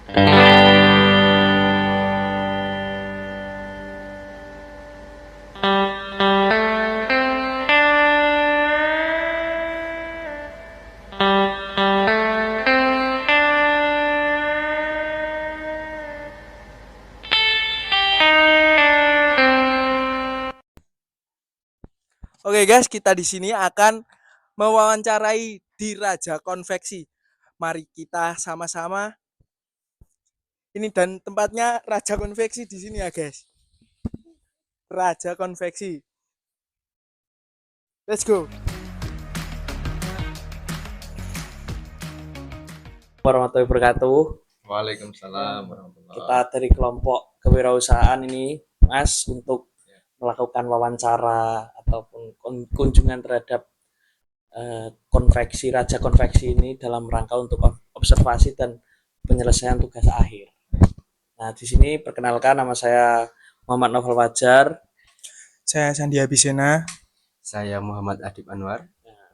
Oke guys, kita di sini akan mewawancarai di Raja Konveksi. Mari kita sama-sama ini, dan tempatnya Raja Konveksi di sini ya guys. Raja Konveksi. Let's go. Warahmatullahi wabarakatuh. Waalaikumsalam warahmatullahi. Kita dari kelompok kewirausahaan ini, Mas, untuk melakukan wawancara ataupun kunjungan terhadap konveksi Raja Konveksi ini dalam rangka untuk observasi dan penyelesaian tugas akhir. Nah, di sini perkenalkan, nama saya Muhammad Novel Wajar. Saya Sandi Abisena. Saya Muhammad Adib Anwar.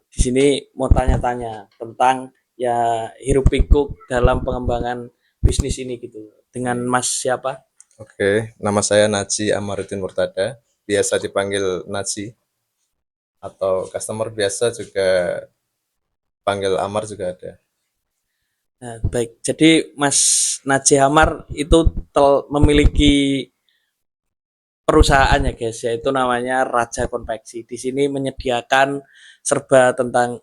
Di sini mau tanya-tanya tentang ya hiruk pikuk dalam pengembangan bisnis ini gitu. Dengan Mas siapa? Oke, nama saya Naji Amaruddin Murtada, biasa dipanggil Naji, atau customer biasa juga panggil Amar juga ada. Nah, baik. Jadi Mas Naji Amar itu memiliki perusahaan ya guys, yaitu namanya Raja Konveksi. Di sini menyediakan serba tentang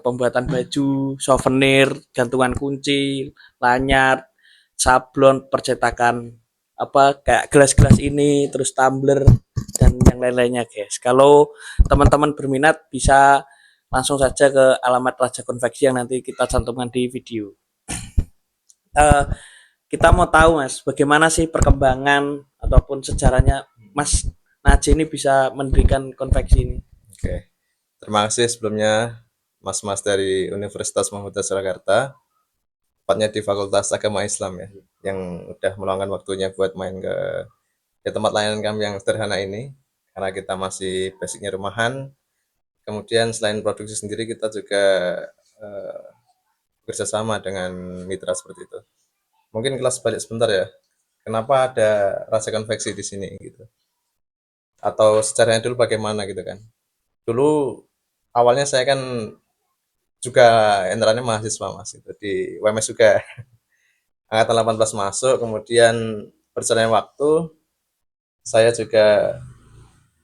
pembuatan baju, souvenir, gantungan kunci, lanyard, sablon, percetakan kayak gelas-gelas ini, terus tumbler dan yang lain-lainnya guys. Kalau teman-teman berminat bisa langsung saja ke alamat Raja Konveksi yang nanti kita cantumkan di video. Kita mau tahu Mas, bagaimana sih perkembangan ataupun sejarahnya Mas Naji ini bisa mendirikan konveksi ini? Oke, terima kasih sebelumnya Mas-mas dari Universitas Muhammadiyah Surakarta, tepatnya di Fakultas Agama Islam ya, yang udah meluangkan waktunya buat main ke tempat layanan kami yang sederhana ini, karena kita masih basicnya rumahan. Kemudian selain produksi sendiri, kita juga bekerjasama dengan mitra seperti itu. Mungkin kelas balik sebentar ya. Kenapa ada Raja Konveksi di sini gitu? Atau sejarahnya dulu bagaimana gitu kan? Dulu awalnya saya kan juga enterannya mahasiswa Mas itu di UMS juga. Angkatan 18 masuk, kemudian berjalannya waktu saya juga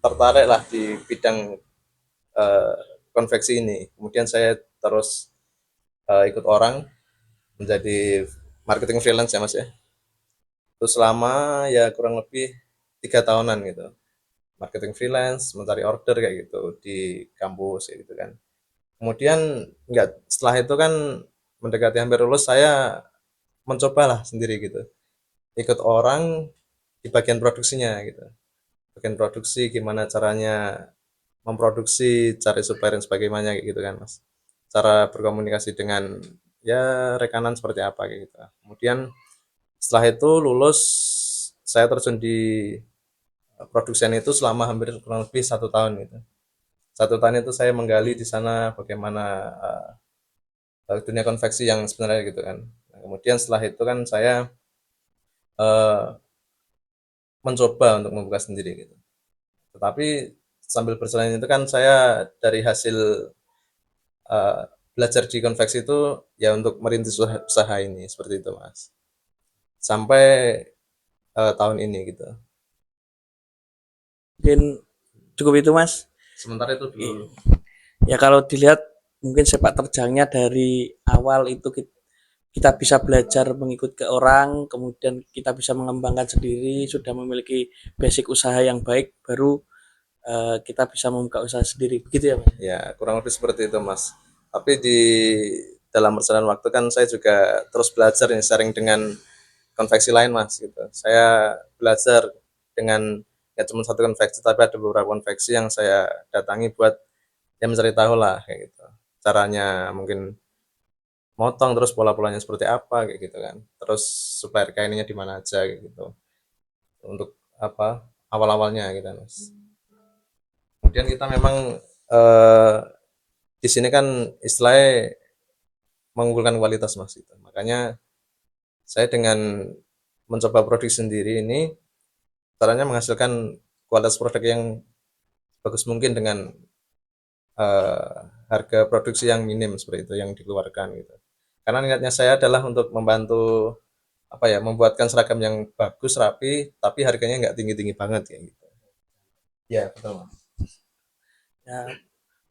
tertarik lah di bidang eh, konveksi ini. Kemudian saya terus ikut orang menjadi marketing freelance ya Mas ya. Itu selama ya kurang lebih 3 tahunan gitu, marketing freelance, mencari order kayak gitu di kampus kayak gitu kan. Kemudian enggak, setelah itu kan mendekati hampir lulus, saya mencobalah sendiri gitu, ikut orang di bagian produksinya gitu, bagian produksi gimana caranya memproduksi, cari supplier dan sebagainya kayak gitu kan Mas, cara berkomunikasi dengan ya rekanan seperti apa kayak gitu. Kemudian setelah itu lulus, saya terjun di produksian itu selama hampir kurang lebih 1 tahun gitu. 1 tahun itu saya menggali di sana bagaimana dunia konveksi yang sebenarnya gitu kan. Nah, kemudian setelah itu kan saya uh, mencoba untuk membuka sendiri gitu. Tetapi sambil berjalan itu kan saya dari hasil uh, belajar di konveksi itu ya untuk merintis usaha ini seperti itu Mas. Sampai tahun ini gitu. Mungkin cukup itu Mas. Sementara itu dulu. Ya kalau dilihat mungkin sepak terjangnya dari awal itu kita bisa belajar mengikut ke orang, kemudian kita bisa mengembangkan sendiri, sudah memiliki basic usaha yang baik, baru kita bisa membuka usaha sendiri. Begitu ya Mas? Ya, kurang lebih seperti itu, Mas. Tapi di dalam perjalanan waktu kan saya juga terus belajar nih, sharing dengan konveksi lain, Mas, gitu. Saya belajar dengan ya cuma satu konveksi, tapi ada beberapa konveksi yang saya datangi buat ya mencari tahu lah kayak gitu. Caranya mungkin motong, terus pola-polanya seperti apa kayak gitu kan. Terus supplier kainnya di mana aja kayak gitu. Untuk apa? Awal-awalnya gitu, Mas. Kemudian kita memang eh, di sini kan istilahnya mengunggulkan kualitas Mas itu. Makanya Saya dengan mencoba produksi sendiri ini caranya menghasilkan kualitas produk yang bagus mungkin dengan eh, harga produksi yang minim seperti itu yang dikeluarkan gitu. Karena niatnya saya adalah untuk membantu apa ya, membuatkan seragam yang bagus, rapi, tapi harganya nggak tinggi-tinggi banget ya gitu. Ya, betul, Mas. Ya,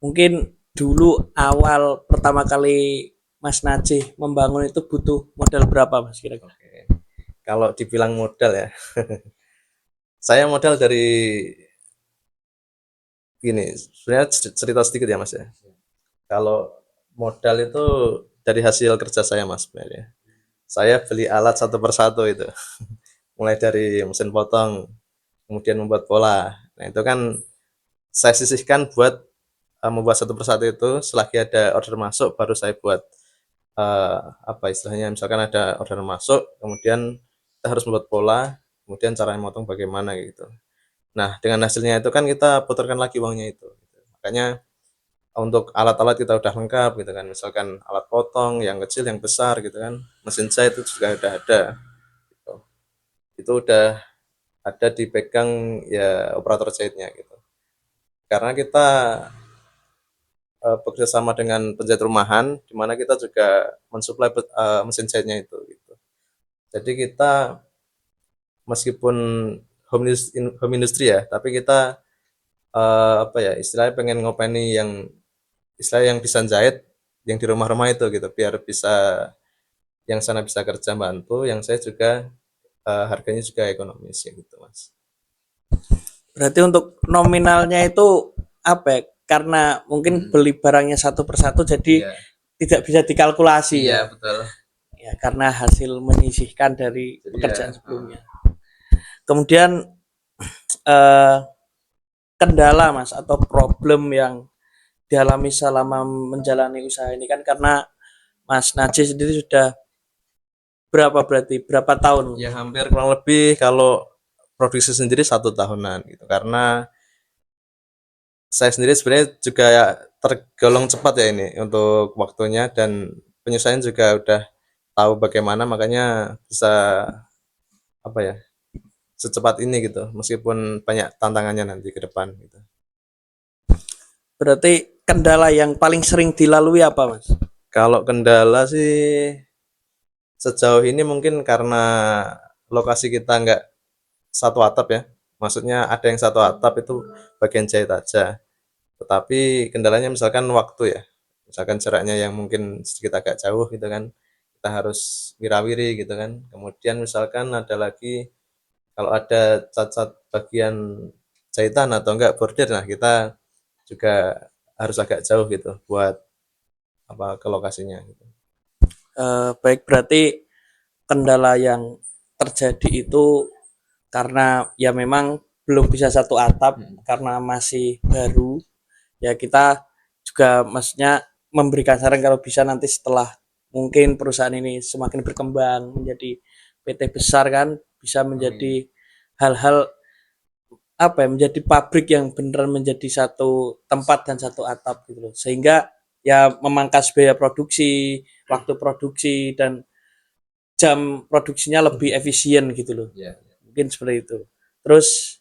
mungkin dulu awal pertama kali Mas Najih membangun itu butuh modal berapa Mas kira-kira? Oke. Kalau dibilang modal ya, saya modal dari gini, sebenarnya cerita sedikit ya Mas ya. Kalau modal itu dari hasil kerja saya Mas sebenarnya. Saya beli alat satu persatu itu, mulai dari mesin potong, kemudian membuat pola. Nah itu kan saya sisihkan buat membuat satu persatu itu. Selagi ada order masuk, baru saya buat apa istilahnya. Misalkan ada order masuk, kemudian kita harus membuat pola, kemudian cara memotong bagaimana gitu. Nah dengan hasilnya itu kan kita putarkan lagi uangnya itu. Makanya untuk alat-alat kita udah lengkap gitu kan, misalkan alat potong yang kecil yang besar gitu kan, mesin jahit itu juga udah ada gitu. Itu udah ada dipegang ya operator jahitnya gitu, karena kita bekerja sama dengan penjahit rumahan di mana kita juga mensuplai mesin jahitnya itu gitu. Jadi kita meskipun home industry ya, tapi kita apa ya istilahnya pengen ngopeni yang istilah yang bisa jahit yang di rumah-rumah itu gitu, biar bisa yang sana bisa kerja bantu, yang saya juga harganya juga ekonomis ya gitu Mas. Berarti untuk nominalnya itu apa ya? Karena mungkin beli barangnya satu persatu jadi Iya, tidak bisa dikalkulasi iya ya. betul. Ya karena hasil menyisihkan dari Jadi ya pekerjaan sebelumnya. Kemudian eh, kendala Mas atau problem yang dialami selama menjalani usaha ini kan karena Mas Najih sendiri sudah berapa tahun? ya hampir kurang lebih kalau produksi sendiri 1 tahunan gitu, karena saya sendiri sebenarnya juga ya tergolong cepat ya ini untuk waktunya, dan penyesuaian juga udah tahu bagaimana, makanya bisa apa ya secepat ini gitu meskipun banyak tantangannya nanti ke depan gitu. Berarti kendala yang paling sering dilalui apa Mas? Kalau kendala sih sejauh ini mungkin karena lokasi kita nggak satu atap ya, maksudnya ada yang satu atap itu bagian jahit aja, tetapi kendalanya misalkan waktu ya, misalkan jaraknya yang mungkin sedikit agak jauh gitu kan, kita harus wirawiri gitu kan. Kemudian misalkan ada lagi kalau ada cacat bagian jahitan atau enggak bordir, nah kita juga harus agak jauh gitu buat apa ke lokasinya gitu. Baik berarti kendala yang terjadi itu karena ya memang belum bisa satu atap karena masih baru ya kita juga maksudnya memberikan saran kalau bisa nanti setelah mungkin perusahaan ini semakin berkembang menjadi PT besar kan bisa menjadi hal-hal apa ya menjadi pabrik yang beneran menjadi satu tempat dan satu atap gitu loh sehingga ya memangkas biaya produksi waktu produksi dan jam produksinya lebih efisien gitu loh Ya. mungkin seperti itu terus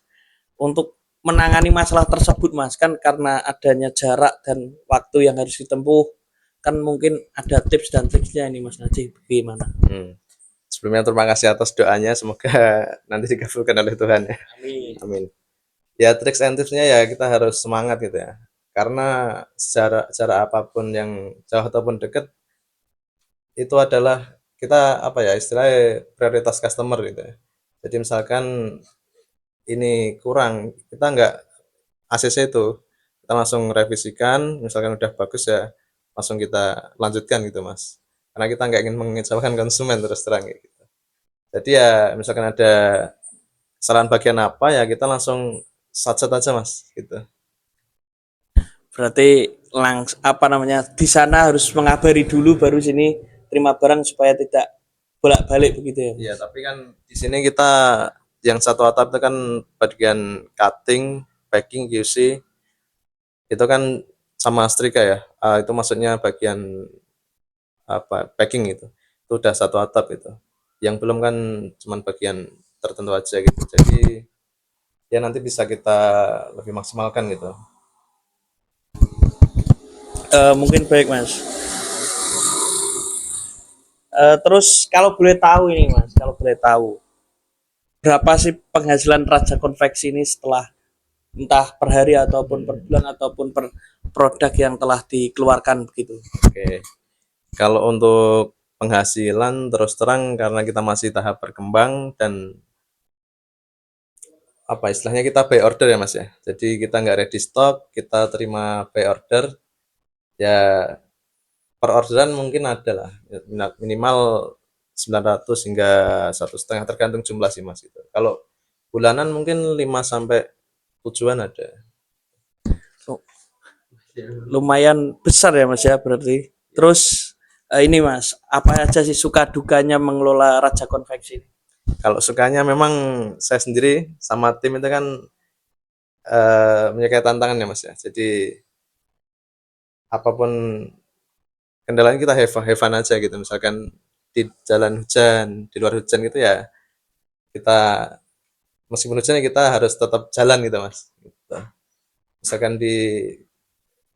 untuk menangani masalah tersebut Mas kan karena adanya jarak dan waktu yang harus ditempuh kan mungkin ada tips dan triksnya ini Mas Najih bagaimana? Sebelumnya terima kasih atas doanya, semoga nanti dikabulkan oleh Tuhan ya. Amin. Amin. Ya tricks and tipsnya ya kita harus semangat gitu ya. Karena secara apapun yang jauh ataupun dekat itu adalah kita apa ya istilahnya prioritas customer gitu ya. Jadi misalkan ini kurang, kita nggak ACC itu, kita langsung revisikan, misalkan udah bagus ya langsung kita lanjutkan gitu Mas. Karena kita nggak ingin mengecewakan konsumen terus terang gitu. Jadi ya misalkan ada kesalahan bagian apa ya kita langsung satset aja Mas gitu. Berarti apa namanya di sana harus mengabari dulu baru sini terima barang supaya tidak bolak-balik begitu ya. Iya, tapi kan di sini kita yang satu atap itu kan bagian cutting, packing, QC itu kan sama setrika ya. Itu maksudnya bagian apa packing itu. Itu udah satu atap itu. yang belum kan cuman bagian tertentu aja gitu. Jadi ya nanti bisa kita lebih maksimalkan gitu. Mungkin baik Mas. Terus kalau boleh tahu ini Mas, kalau boleh tahu berapa sih penghasilan Raja Konveksi ini setelah entah per hari ataupun per bulan ataupun per produk yang telah dikeluarkan begitu? Oke. Kalau untuk penghasilan terus terang karena kita masih tahap berkembang dan apa istilahnya kita buy order ya Mas ya. Jadi kita nggak ready stock, kita terima buy order. Ya per orderan mungkin ada lah minimal 900 hingga 1,5 tergantung jumlah sih Mas itu. Kalau bulanan mungkin 5 sampai tujuan ada. Lumayan besar ya Mas ya berarti. Terus ini Mas, apa aja sih suka dukanya mengelola Raja Konveksi ini? Kalau sukanya memang saya sendiri sama tim itu kan menyukai tantangan ya Mas ya. Jadi apapun kendalanya kita have fun aja gitu. Misalkan di jalan hujan, di luar hujan gitu ya kita meskipun hujan ya kita harus tetap jalan gitu Mas. Gitu. Misalkan di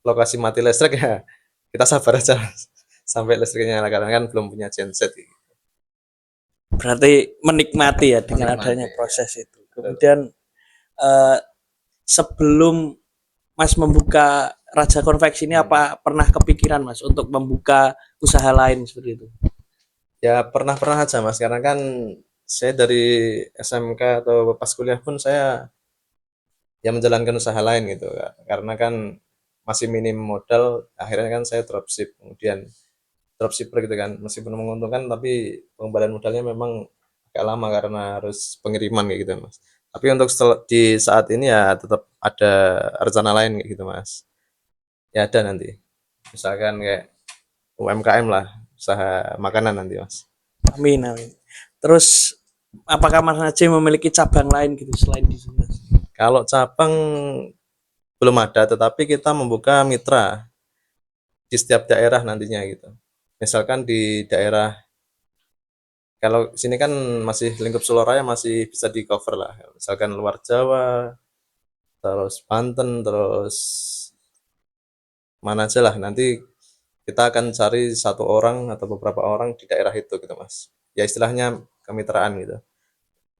lokasi mati listrik ya kita sabar aja Mas. Sampai listriknya nyala karena kan belum punya genset gitu. Berarti menikmati ya dengan Menikmati, adanya proses itu. Kemudian sebelum Mas membuka Raja Konveksi ini apa pernah kepikiran Mas untuk membuka usaha lain seperti itu? Ya pernah-pernah aja Mas karena kan saya dari SMK atau pas kuliah pun saya ya menjalankan usaha lain gitu karena kan masih minim modal akhirnya kan saya dropship kemudian dropshipper gitu kan meskipun menguntungkan tapi pengembalian modalnya memang agak lama karena harus pengiriman kayak gitu Mas tapi untuk di saat ini ya tetap ada rencana lain kayak gitu Mas ya ada nanti misalkan kayak UMKM lah usaha makanan nanti Mas. Amin amin. Terus apakah Mas Najib memiliki cabang lain gitu selain di sini? Kalau cabang belum ada tetapi kita membuka mitra di setiap daerah nantinya gitu misalkan di daerah kalau sini kan masih lingkup Soloraya masih bisa di cover lah misalkan luar Jawa terus Banten terus mana aja lah nanti kita akan cari satu orang atau beberapa orang di daerah itu gitu Mas ya istilahnya kemitraan gitu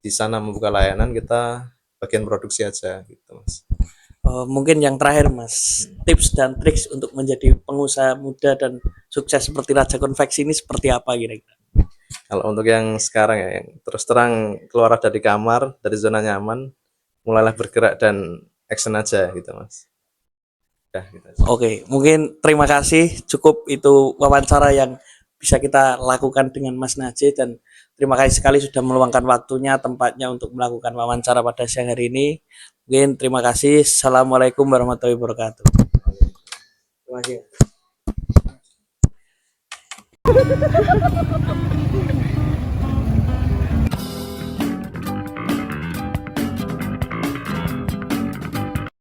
di sana membuka layanan kita bagian produksi aja gitu Mas. Mungkin yang terakhir Mas, tips dan triks untuk menjadi pengusaha muda dan sukses seperti Raja Konveksi ini seperti apa kira-kira? Kalau untuk yang sekarang ya yang terus terang keluar dari kamar dari zona nyaman mulailah bergerak dan action aja gitu Mas. Udah gitu aja. Oke, mungkin terima kasih. Cukup itu wawancara yang bisa kita lakukan dengan Mas Najib dan terima kasih sekali sudah meluangkan waktunya, tempatnya untuk melakukan wawancara pada siang hari ini. Mungkin terima kasih. Assalamualaikum warahmatullahi wabarakatuh. Terima kasih.